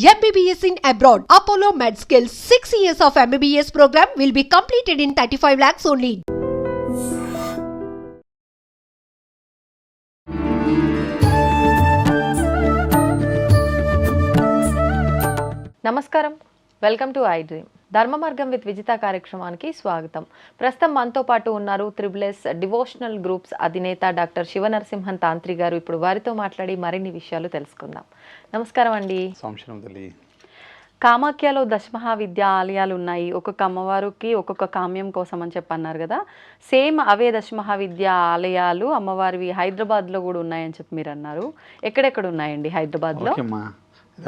MBBS in abroad. Apollo MedSkill 6 years of MBBS program will be completed in 35 lakhs only. నమస్కారం, welcome to I dream. ధర్మ మార్గం with Vijitha కార్యక్రమానికి స్వాగతం. ప్రస్తుతం మనతో పాటు ఉన్నారు త్రిబుల్ఎస్ డివోషనల్ గ్రూప్స్ అధినేత డాక్టర్ శివనరసింహన్ తాంత్రి గారు. ఇప్పుడు వారితో మాట్లాడి మరిన్ని విషయాలు తెలుసుకుందాం. నమస్కారం అండి. కామాఖ్యలో దశమహావిద్య ఆలయాలు ఉన్నాయి. ఒక్కొక్క అమ్మవారికి ఒక్కొక్క కామ్యం కోసం అని చెప్పి అన్నారు కదా. సేమ్ అవే దశమహావిద్య ఆలయాలు అమ్మవారివి హైదరాబాద్లో కూడా ఉన్నాయని చెప్పి మీరు అన్నారు. ఎక్కడెక్కడ ఉన్నాయండి హైదరాబాద్లో?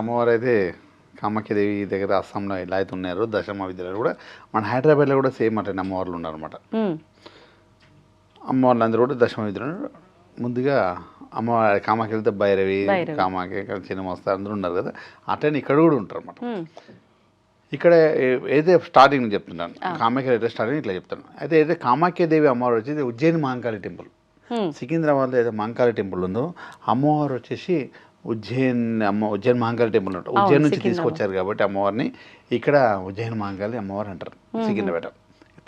అమ్మవారు అయితే కామాఖ్యదేవి దగ్గర అస్సాంలో ఇలా అయితే ఉన్నారు. దశమ విద్యలో కూడా మన హైదరాబాద్లో కూడా సేమ్ అంటే అమ్మవార్లు ఉన్నారనమాట. అమ్మవార్లు అందరూ కూడా దశమ విద్యలో ముందుగా అమ్మవారి కామాఖ్య వెళ్తే భైరవి, కామాఖ్య, చిన్నమస్త అందరూ ఉన్నారు కదా. అట్లనే ఇక్కడ కూడా ఉంటారు అనమాట. ఇక్కడ అయితే స్టార్టింగ్ చెప్తున్నాను, కామాఖ్య అయితే స్టార్టింగ్ ఇట్లా చెప్తాను. అయితే కామాఖ్యదేవి అమ్మవారు వచ్చేసి ఉజ్జయిని మహంకాళి టెంపుల్. సికింద్రాబాద్లో అయితే మహంకాళి టెంపుల్ ఉందో అమ్మవారు వచ్చేసి ఉజ్జయిన్ మహంకాళి టెంపుల్ ఉంటుంది. ఉజ్జయిన్ నుంచి తీసుకొచ్చారు కాబట్టి అమ్మవారిని ఇక్కడ ఉజ్జయిన్ మహంకాళి అమ్మవారు అంటారు. సికింద్రాబాద్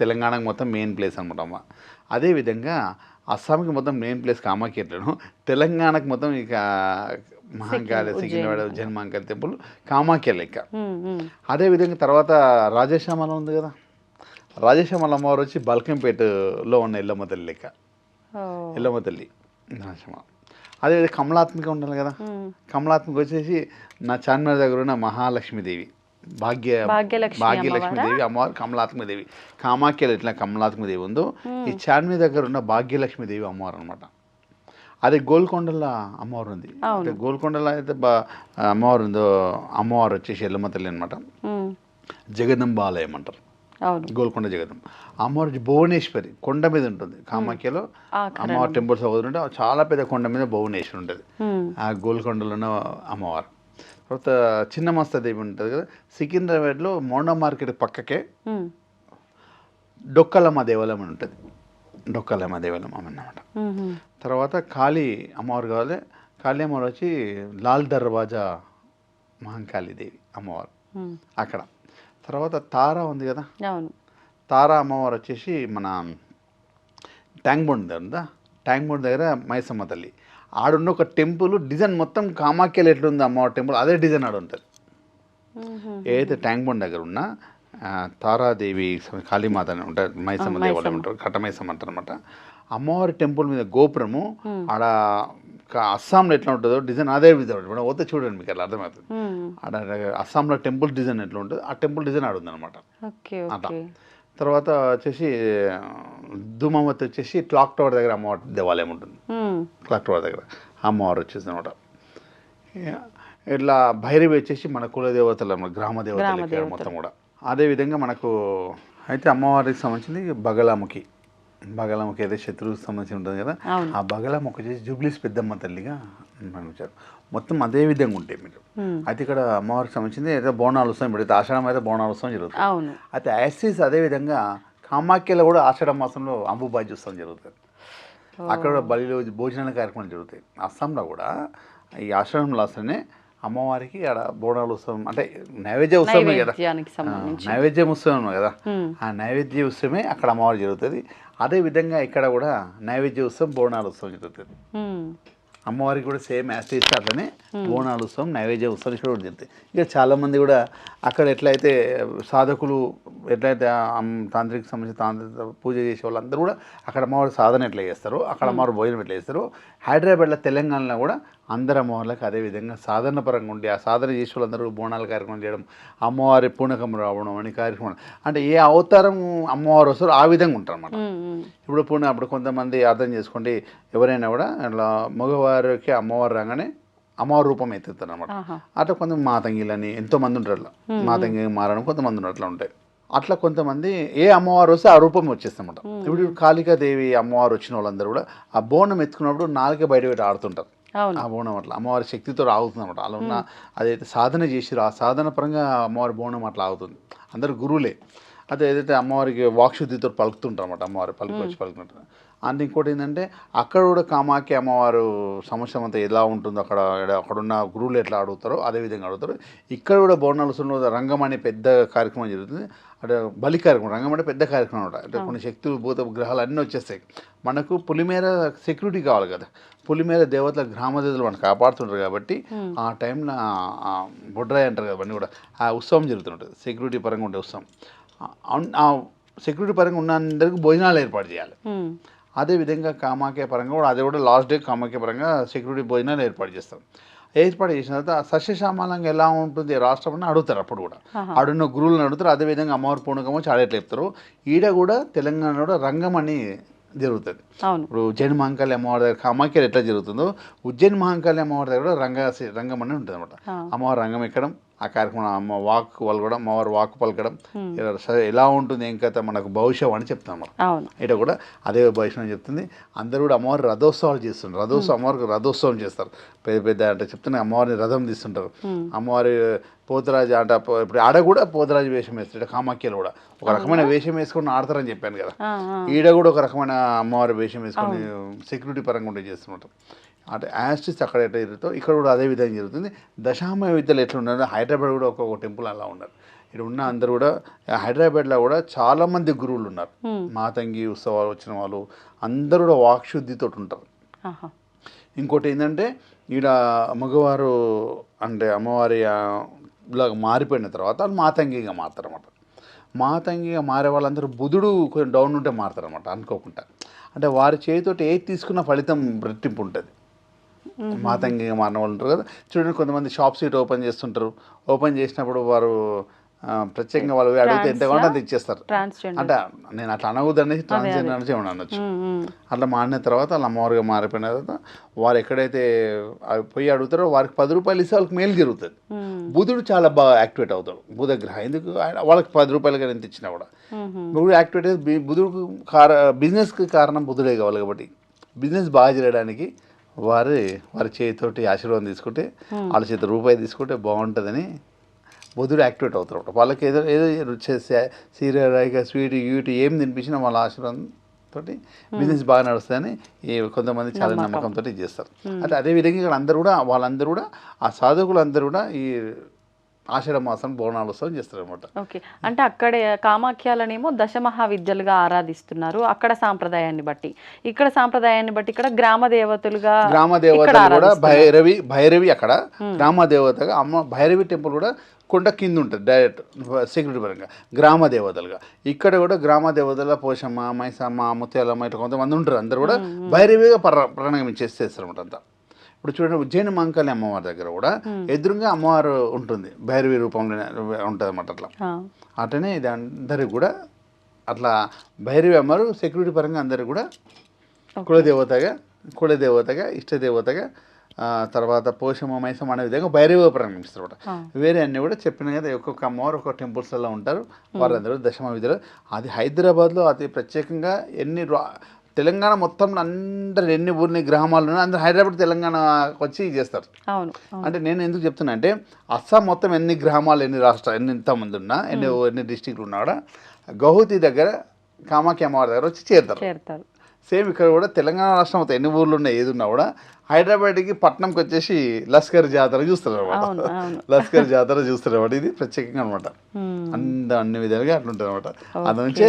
తెలంగాణకు మొత్తం మెయిన్ ప్లేస్ అనమాట అమ్మ. అదేవిధంగా అస్సాంకి మొత్తం మెయిన్ ప్లేస్ కామాఖ్య ఎట్లను, తెలంగాణకు మొత్తం ఇక మహంకాళి, సికింద్రాబాద్ ఉజ్జయిన్ మహంకాళి టెంపుల్ కామాఖ్య లెక్క. అదేవిధంగా తర్వాత రాజేశ్యామల ఉంది కదా, రాజేశ్యామల అమ్మవారు వచ్చి బల్కంపేటలో ఉన్న ఎల్లమ్మ తల్లి లెక్క. ఎల్లమ్మ తల్లి రాజేశ్యామల. అదే కమలాత్మిక ఉండాలి కదా, కమలాత్మిక వచ్చేసి నా చార్మినార్ దగ్గర ఉన్న మహాలక్ష్మీదేవి, భాగ్యలక్ష్మీదేవి అమ్మవారు కమలాత్మదేవి. కామాఖ్యలో ఎట్లా కమలాత్మదేవి ఉందో ఈ చార్మినార్ దగ్గర ఉన్న భాగ్యలక్ష్మీదేవి అమ్మవారు అనమాట. అదే గోల్కొండలో అమ్మవారు ఉంది. అంటే గోల్కొండలో అయితే అమ్మవారు ఉందో అమ్మవారు వచ్చేసి ఎల్లమ్మ తల్లి అనమాట. జగదంబ ఆలయం అంటారు, గోల్కొండ జగదంబ. అమ్మవారు భువనేశ్వరి కొండ మీద ఉంటుంది. కామాఖ్యలో అమ్మవారి టెంపుల్స్ ఉంటే చాలా పెద్ద కొండ మీద భువనేశ్వరి ఉంటుంది, ఆ గోల్కొండలోనే అమ్మవారు. తర్వాత చిన్నమస్తాదేవి ఉంటుంది కదా, సికింద్రాబాద్లో మోండా మార్కెట్ పక్కకే డొక్కలమ్మ దేవాలయం అని ఉంటుంది. డొక్కలమ్మ దేవాలయం అన్నమాట. తర్వాత కాళీ అమ్మవారు కావాలి. కాళీ అమ్మవారు వచ్చి లాల్ దర్వాజా మహంకాళీదేవి అమ్మవారు అక్కడ. తర్వాత తారా ఉంది కదా, తారా అమ్మవారు వచ్చేసి మన ట్యాంక్ బండ్ దగ్గర ఉందా, ట్యాంక్ బండ్ దగ్గర మైసమ్మ తల్లి. ఆడున్న ఒక టెంపుల్ డిజైన్ మొత్తం కామాఖ్యలో ఎట్లుంది అమ్మవారి టెంపుల్ అదే డిజైన్ ఆడు ఉంటుంది. ఏదైతే ట్యాంక్ బండ్ దగ్గర ఉన్న తారాదేవి కాళీమాత అని ఉంటుంది, మైసమ్మ దేవాలయం అంటారు, కట్టమైసమ్మ అంటారు అనమాట. అమ్మవారి టెంపుల్ మీద గోపురము ఆడ అస్సాంలో ఎట్లా ఉంటుందో డిజైన్ అదే విధంగా మనం పోతే చూడండి మీకు అట్లా అర్థమవుతుంది. ఆడ అస్సాంలో టెంపుల్ డిజైన్ ఎట్లా ఉంటుంది ఆ టెంపుల్ డిజైన్ ఆడుంది అనమాట అట్లా. తర్వాత వచ్చేసి ధూమావతి వచ్చేసి క్లాక్ టవర్ దగ్గర అమ్మవారి దేవాలయం ఉంటుంది. క్లాక్ టవర్ దగ్గర అమ్మవారు వచ్చేసి అనమాట. ఇట్లా భైరవి వచ్చేసి మన కులదేవతలు అన్నమాట, గ్రామ దేవతలు మొత్తం కూడా. అదేవిధంగా మనకు అయితే అమ్మవారికి సంబంధించింది బగలాముఖి. బగలాముఖి అయితే శత్రువుకి సంబంధించి ఉంటుంది కదా, ఆ బగలాముఖి వచ్చేసి జూబ్లీస్ పెద్దమ్మ తల్లిగా భావించారు. మొత్తం అదే విధంగా ఉంటాయి మీరు. అయితే ఇక్కడ అమ్మవారికి సంబంధించింది అయితే బోనాలు ఉత్సవం, ఇప్పుడు ఆషాఢం అయితే బోనాలు ఉత్సవం జరుగుతుంది. అయితే యాసిస్ అదేవిధంగా కామాఖ్యలో కూడా ఆషాఢ మాసంలో అంబుబాజీ ఉత్సవం జరుగుతుంది. అక్కడ బలిలో భోజనాల కార్యక్రమాలు జరుగుతాయి. అస్సాంలో కూడా ఈ ఆషాఢం లాస్ట్లోనే అమ్మవారికి ఆడ బోనాలు ఉత్సవం అంటే నైవేద్య ఉత్సవమే కదా, నైవేద్యం ఉత్సవం కదా, ఆ నైవేద్య ఉత్సవమే అక్కడ అమ్మవారు జరుగుతుంది. అదేవిధంగా ఇక్కడ కూడా నైవేద్య ఉత్సవం బోనాలు ఉత్సవం జరుగుతుంది. అమ్మవారికి కూడా సేమ్ యాస్టీస్ అట్లనే బోనాలు ఉత్సవం నైవేద్య ఉత్సవం కూడా జరుగుతాయి. ఇక చాలామంది కూడా అక్కడ ఎట్లయితే సాధకులు ఎట్లయితే తాంత్రిక సంబంధించి తాంత్రిక పూజ చేసే వాళ్ళందరూ కూడా అక్కడ అమ్మవారి సాధన ఎట్లా చేస్తారో, అక్కడ అమ్మవారి భోజనం ఎట్లా చేస్తారో, హైదరాబాద్లో తెలంగాణలో కూడా అందరు అమ్మవార్లకు అదేవిధంగా సాధన పరంగా ఉండి ఆ సాధన చేసే వాళ్ళందరూ బోనాల కార్యక్రమం చేయడం, అమ్మవారి పూనకం రావడం అని కార్యక్రమం. అంటే ఏ అవతారం అమ్మవారు వస్తారో ఆ విధంగా ఉంటారు అన్నమాట. ఇప్పుడు అప్పుడు కొంతమంది అర్థం చేసుకోండి, ఎవరైనా కూడా అట్లా మగవారికి అమ్మవారు రాగానే అమ్మవారి రూపం ఎత్తుతారు అనమాట. అట్లా కొంతమంది మాతంగిలని ఎంతోమంది ఉంటారు, అట్లా మాతంగి మారడం కొంతమంది ఉంటారు, అట్లా ఉంటాయి. అట్లా కొంతమంది ఏ అమ్మవారు వస్తే ఆ రూపం వచ్చేస్తామట. ఇప్పుడు కాళికాదేవి అమ్మవారు వచ్చిన వాళ్ళందరూ కూడా ఆ బోనం ఎత్తుకున్నప్పుడు నాలుగే బయట పెట్టి ఆడుతుంటారు. ఆ బోనం అట్లా అమ్మవారి శక్తితో ఆగుతుంది అనమాట. అలా ఉన్న అదైతే సాధన చేసిరు ఆ సాధన పరంగా అమ్మవారి బోనం అట్లా ఆగుతుంది. అందరు గురువులే. అదే ఏదైతే అమ్మవారికి వాక్శుద్ధితో పలుకుతుంటారు అన్నమాట, అమ్మవారి వచ్చి పలుకుతుంటారు. అంటే ఇంకోటి ఏంటంటే అక్కడ కూడా కామాఖ్య అమ్మవారు సంవత్సరం అంతా ఎలా ఉంటుందో అక్కడున్న గురువులు ఎట్లా అడుగుతారో అదే విధంగా అడుగుతారు. ఇక్కడ కూడా బోనాలు రంగం అనే పెద్ద కార్యక్రమం జరుగుతుంది. అంటే బలి కార్యక్రమం, రంగం అంటే పెద్ద కార్యక్రమం అనమాట. అంటే కొన్ని శక్తులు భూత గ్రహాలు అన్నీ వచ్చేస్తాయి. మనకు పులిమేర సెక్యూరిటీ కావాలి కదా, పులిమేర దేవతల గ్రామ దేవతలు మనకు కాపాడుతుంటారు కాబట్టి ఆ టైంలో బొడ్రాయి అంటారు కదా, అవన్నీ కూడా ఆ ఉత్సవం జరుగుతుంటుంది. సెక్యూరిటీ పరంగా ఉండే ఉత్సవం. ఆ సెక్యూరిటీ పరంగా ఉన్న అందరికీ భోజనాలు ఏర్పాటు చేయాలి. అదేవిధంగా కామాఖ్య పరంగా కూడా అది కూడా లాస్ట్ డే కామాఖ్య పరంగా సెక్యూరిటీ భోజనాలు ఏర్పాటు చేస్తాం. ఏర్పాటు చేసిన తర్వాత సస్యశ్యామలంగా ఎలా ఉంటుంది రాష్ట్రం అని అడుగుతారు. అప్పుడు కూడా ఆడున్న గురువులను అడుగుతారు. అదేవిధంగా అమ్మవారి పూర్ణకమో చాడేట్లు చెప్తారు. ఈడ కూడా తెలంగాణలో కూడా రంగం అని జరుగుతుంది. ఇప్పుడు ఉజ్జయిని మహంకాళి అమ్మవారి దగ్గర కామాఖ్యలు ఎట్లా జరుగుతుందో ఉజ్జయిని మహంకాళి అమ్మవారి దగ్గర కూడా రంగం అని ఉంటుంది అనమాట. అమ్మవారి రంగం ఎక్కడం, ఆ కార్యక్రమం అమ్మ వాక్ పలకడం, అమ్మవారు వాక్ పలకడం ఎలా ఉంటుంది ఏం కథ మనకు భవిష్యత్ అని చెప్తాం మనం. ఇట కూడా అదే భవిష్యత్ అని చెప్తుంది. అందరూ కూడా అమ్మవారి రథోత్సవాలు చేస్తుంటారు. అమ్మవారికి రథోత్సవం చేస్తారు. పెద్ద పెద్ద అంటే చెప్తున్నా అమ్మవారిని రథం తీస్తుంటారు. అమ్మవారి పోతరాజు అంటే ఇప్పుడు ఆడ కూడా పోతరాజు వేషం వేస్తారు. కామాఖ్యలు కూడా ఒక రకమైన వేషం వేసుకొని ఆడతారని చెప్పాను కదా, ఈడ కూడా ఒక రకమైన అమ్మవారి వేషం వేసుకొని సెక్యూరిటీ పరంగా ఉంటే చేస్తుంటారు. అంటే యాస్టిస్ అక్కడ ఎట్లా జరుగుతుందో ఇక్కడ కూడా అదే విధంగా జరుగుతుంది. దశామ విద్యలు ఎట్లా ఉన్నారు, హైదరాబాద్ కూడా ఒక్కొక్క టెంపుల్ అలా ఉన్నారు. ఇక్కడ ఉన్న అందరూ కూడా హైదరాబాద్లో కూడా చాలామంది గురువులు ఉన్నారు. మాతంగి ఉత్సవాలు వచ్చిన వాళ్ళు అందరూ కూడా వాక్శుద్ధితో ఉంటారు. ఇంకోటి ఏంటంటే ఈడ మగవారు అంటే అమ్మవారి లాగా మారిపోయిన తర్వాత వాళ్ళు మాతంగిగా మారుతారు అన్నమాట. మాతంగిగా మారే వాళ్ళందరూ బుధుడు కొంచెం డౌన్ ఉంటే మారుతారు అన్నమాట అనుకోకుండా. అంటే వారి చేతితోటి ఏది తీసుకున్న ఫలితం రెట్టింపు ఉంటుంది. మాతంగిగా మారిన వాళ్ళు ఉంటారు కదా, చూడండి కొంతమంది షాప్స్ ఇటు ఓపెన్ చేస్తుంటారు. ఓపెన్ చేసినప్పుడు వారు ప్రత్యేకంగా వాళ్ళు అడిగితే ఎంత కావాలంటే అంత ఇచ్చేస్తారు. అంటే నేను అట్లా అనవద్దని ట్రాన్స్జెండర్ అనేసి ఏమన్నా అనొచ్చు. అట్లా మారిన తర్వాత వాళ్ళు అమ్మవారిగా మారిపోయిన తర్వాత వారు ఎక్కడైతే పోయి అడుగుతారో వారికి 10 రూపాయలు ఇస్తే వాళ్ళకి మేలు జరుగుతుంది. బుధుడు చాలా బాగా యాక్టివేట్ అవుతాడు. బుధ గ్రహం ఎందుకు వాళ్ళకి 10 రూపాయలు కానీ ఎంత ఇచ్చినా కూడా బుధుడు యాక్టివేట్ అయితే బుధుడికి బిజినెస్కి కారణం బుధుడే కావాలి. కాబట్టి బిజినెస్ బాగా చేయడానికి వారి చేతితోటి ఆశీర్వాదం తీసుకుంటే వాళ్ళ చేతి రూపాయి తీసుకుంటే బాగుంటుందని బుధుడు యాక్టివేట్ అవుతారు. వాళ్ళకి ఏదో రుచి సీరియల్ స్వీట్ యూటీ ఏం తినిపించినా వాళ్ళ ఆశీర్వాదం తోటి బిజినెస్ బాగా నడుస్తుందని కొంతమంది చాలా నమ్మకంతో చేస్తారు. అంటే అదేవిధంగా ఇక్కడ అందరూ కూడా వాళ్ళందరూ కూడా ఆ సాధకులు అందరూ కూడా ఈ ఆషాఢ మాసం బోనాలోత్సవం చేస్తారు అనమాట. ఓకే, అంటే అక్కడ కామాఖ్యాలనేమో దశమహావిద్యలుగా ఆరాధిస్తున్నారు అక్కడ సాంప్రదాయాన్ని బట్టి. ఇక్కడ సాంప్రదాయాన్ని బట్టి ఇక్కడ గ్రామ దేవతలు కూడా భైరవి అక్కడ గ్రామ దేవతగా అమ్మ భైరవి టెంపుల్ కూడా కొండ కింద ఉంటుంది డైరెక్ట్ సెక్యూరిటీ పరంగా గ్రామ దేవతలుగా. ఇక్కడ కూడా గ్రామ దేవతల పోషమ్మ, మైసమ్మ, ముత్యాలమ్మ ఇట్లా కొంతమంది ఉంటారు. అందరూ కూడా భైరవిగా ప్రణామం అనమాట అంతా. ఇప్పుడు చూడండి ఉజ్జయిని మహంకాళి అమ్మవారి దగ్గర కూడా ఎదురుగా అమ్మవారు ఉంటుంది, భైరవి రూపంలో ఉంటుంది అన్నమాట. అట్లా అట్లనే ఇది అందరికి కూడా అట్లా భైరవి అమ్మవారు సెక్యూరిటీ పరంగా అందరికి కూడా కులదేవతగా ఇష్టదేవతగా తర్వాత పోషమ్మ, మైసమ్మ అనే విధంగా భైరవి ప్రారంభిస్తారు అనమాట. వేరే అన్నీ కూడా చెప్పిన కదా ఒక్కొక్క అమ్మవారు ఒక్కొక్క టెంపుల్స్లో ఉంటారు. వారందరూ దశమ విద్యలు. అది హైదరాబాద్లో అతి ప్రత్యేకంగా తెలంగాణ మొత్తంలో అందరు ఎన్ని ఊరిని గ్రామాలు ఉన్నాయి అందరు హైదరాబాద్ తెలంగాణకు వచ్చి చేస్తారు. అంటే నేను ఎందుకు చెప్తున్నా అంటే అస్సాం మొత్తం ఎన్ని గ్రామాలు ఎన్ని రాష్ట్రాలు ఎంతమంది ఉన్నా ఎన్ని డిస్టిక్లు ఉన్నా కూడా గౌహతి దగ్గర కామాఖ్య అమ్మవారి దగ్గర వచ్చి చేరుతారు. సేమ్ ఇక్కడ కూడా తెలంగాణ రాష్ట్రం మొత్తం ఎన్ని ఊర్లు ఉన్నాయి ఏది ఉన్నా కూడా హైదరాబాద్కి పట్నంకి వచ్చేసి లస్కర్ జాతర చూస్తారు అనమాట. ఇది ప్రత్యేకంగా అనమాట. అన్ని విధాలుగా అట్లుంటుంది అనమాట. అందునుంచి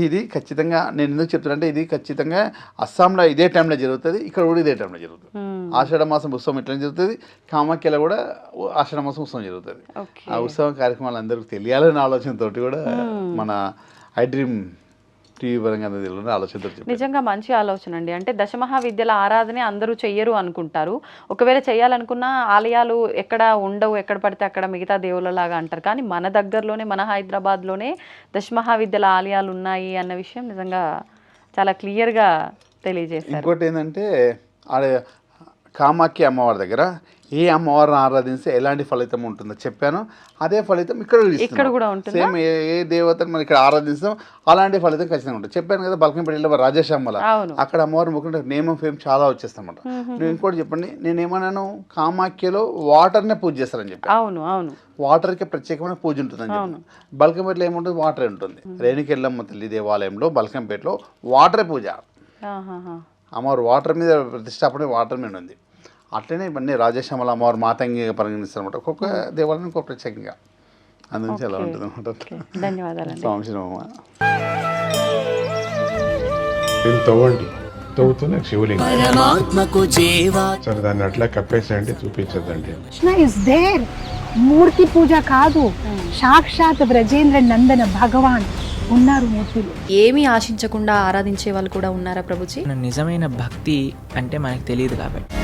ఇది ఖచ్చితంగా నేను ఎందుకు చెప్తున్నా అంటే ఇది ఖచ్చితంగా అస్సాంలో ఇదే టైంలో జరుగుతుంది, ఇక్కడ కూడా ఇదే టైంలో జరుగుతుంది. ఆషాఢ మాసం ఉత్సవం ఇట్లా జరుగుతుంది, కామాఖ్యలో కూడా ఆషాఢ మాసం ఉత్సవం జరుగుతుంది. ఆ ఉత్సవం కార్యక్రమాలు అందరికీ తెలియాలనే ఆలోచనతోటి కూడా మన ఐ డ్రీమ్ టీవీ పరంగా ఆలోచన. నిజంగా మంచి ఆలోచన అండి. అంటే దశమహావిద్యల ఆరాధన అందరూ చెయ్యరు అనుకుంటారు. ఒకవేళ చేయాలనుకున్న ఆలయాలు ఎక్కడ ఉండవు, ఎక్కడ పడితే అక్కడ మిగతా దేవుళ్ళలాగా అంటారు. కానీ మన దగ్గరలోనే మన హైదరాబాద్లోనే దశమహావిద్యల ఆలయాలు ఉన్నాయి అన్న విషయం నిజంగా చాలా క్లియర్గా తెలియజేస్తారు. ఇంకోటి ఏంటంటే కామాఖ్య అమ్మవారి దగ్గర ఏ అమ్మవారిని ఆరాధిస్తే ఎలాంటి ఫలితం ఉంటుందో చెప్పాను. అదే ఫలితం ఇక్కడ కూడా ఉంటుంది. సేమ్ ఏ దేవతను మనం ఇక్కడ ఆరాధిస్తాం అలాంటి ఫలితం ఖచ్చితంగా ఉంటుంది. చెప్పాను కదా బల్కంపేటలో రాజేశమ్మల అక్కడ అమ్మవారి ముఖ్యంగా నేమ్ ఆఫ్ ఫేమ్ చాలా వచ్చేస్తామన్నమాట. నేను ఇంకోటి చెప్పండి, నేను ఏమన్నాను, కామాఖ్యలో వాటర్నే పూజ చేస్తారని చెప్పి. అవును అవును, వాటర్కి ప్రత్యేకమైన పూజ ఉంటుందని చెప్పి. బల్కంపేటలో ఏముంటుంది, వాటర్ ఉంటుంది. రేణుకెళ్ళమ్మ తల్లి దేవాలయంలో బల్కంపేటలో వాటరే పూజ. అమ్మవారు వాటర్ మీద ప్రతిష్టాపన వాటర్ మీద ఉంది. అట్లనే ఇవన్నీ రాజేశ్యామల అమ్మవారు మాతంగిగా పరిగణిస్తారు అనమాట. ఒక్కొక్క దేవాలయం ఇంకొక ప్రత్యేకంగా అందుగురించి ఎలా ఉంటుంది అనమాట. ధన్యవాదాలు. స్వామిశ్రమ తవ్వండి, తవ్వుతున్న శివలింగం సరే దాన్ని అట్లా కప్పేసేయండి, చూపించదండి. కృష్ణ ఇస్ దేర్, మూర్తి పూజ కాదు, సాక్షాత్ బ్రజేంద్ర నందన భగవాన్ ఉన్నారు మూర్తిలో. ఏమీ ఆశించకుండా ఆరాధించే వాళ్ళు కూడా ఉన్నారా ప్రభుజీ? నిజమైన భక్తి అంటే మనకు తెలియదు కాబట్టి